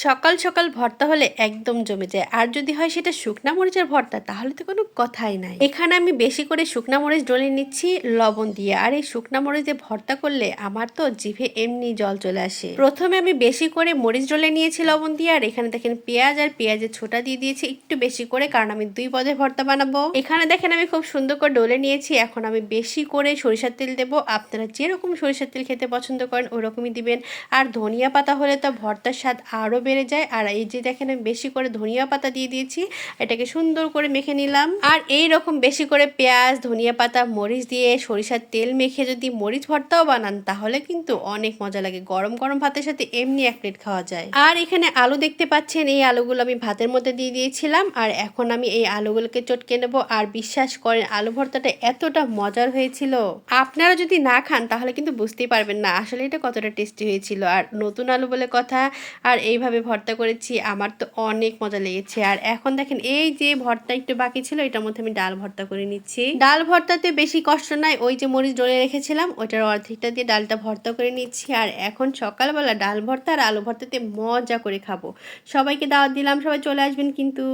সকাল সকাল ভর্তা হলে একদম জমে যায়। আর যদি হয় সেটা শুকনা মরিচের ভর্তা, তাহলে তো কোনো কথাই নাই। এখানে আমি বেশি করে শুকনা মরিচ ডলে নিচ্ছি লবণ দিয়ে। আর এই শুকনা মরিচ দিয়ে ভর্তা করলে আমার তো জিভে এমনি জল চলে আসে। প্রথমে আমি বেশি করে মরিচ ডলে নিয়েছি লবণ দিয়ে। আর এখানে দেখেন পেঁয়াজ আর পেঁয়াজের ছোটা দিয়ে দিয়েছি একটু বেশি করে, কারণ আমি 2 পদের ভর্তা বানাবো। এখানে দেখেন আমি খুব সুন্দর করে ডলে নিয়েছি। এখন আমি বেশি করে সরিষার তেল দেবো। আপনারা যেরকম সরিষার তেল খেতে পছন্দ করেন ওরকমই দিবেন। আর ধনিয়া পাতা হলে তো ভর্তার স্বাদ আরও বেড়ে যায়। আর এই যে দেখেন আমি বেশি করে ধনিয়া পাতা দিয়ে দিয়েছি, এটাকে সুন্দর করে মেখে নিলাম। আর এই রকম বেশি করে পেঁয়াজ, ধনিয়া পাতা, মরিচ দিয়ে সরিষার তেল মেখে যদি মরিচ ভর্তাও বানান, তাহলে কিন্তু অনেক মজা লাগে। গরম গরম ভাতের সাথে এমনি 1 প্লেট খাওয়া যায়। আর এখানে আলু দেখতে পাচ্ছেন, এই আলুগুলো আমি ভাতের মধ্যে দিয়ে দিয়েছিলাম। আর এখন আমি এই আলুগুলোকে চটকে নেব। আর বিশ্বাস করেন আলু ভর্তাটা এতটা মজার হয়েছিল, আপনারা যদি না খান তাহলে কিন্তু বুঝতেই পারবেন না আসলে এটা কতটা টেস্টি হয়েছিল। আর নতুন আলু বলে কথা, আর এইভাবে ভর্তা করেছি, আমার তো অনেক মজা লেগেছে। আর এখন দেখেন এই যে ভর্তা একটু বাকি ছিল, এটার মধ্যে আমি ডাল ভর্তা করে নিচ্ছি। ডাল ভর্তাতে বেশি কষ্ট নাই, ওই যে মরিচ ডলে রেখেছিলাম ওইটার অর্ধেকটা দিয়ে ডালটা ভর্তা করে নিচ্ছি। আর এখন সকালবেলা ডাল ভর্তা আর আলু ভর্তাতে মজা করে খাবো। সবাইকে দাওয়াত দিলাম, সবাই চলে আসবেন কিন্তু।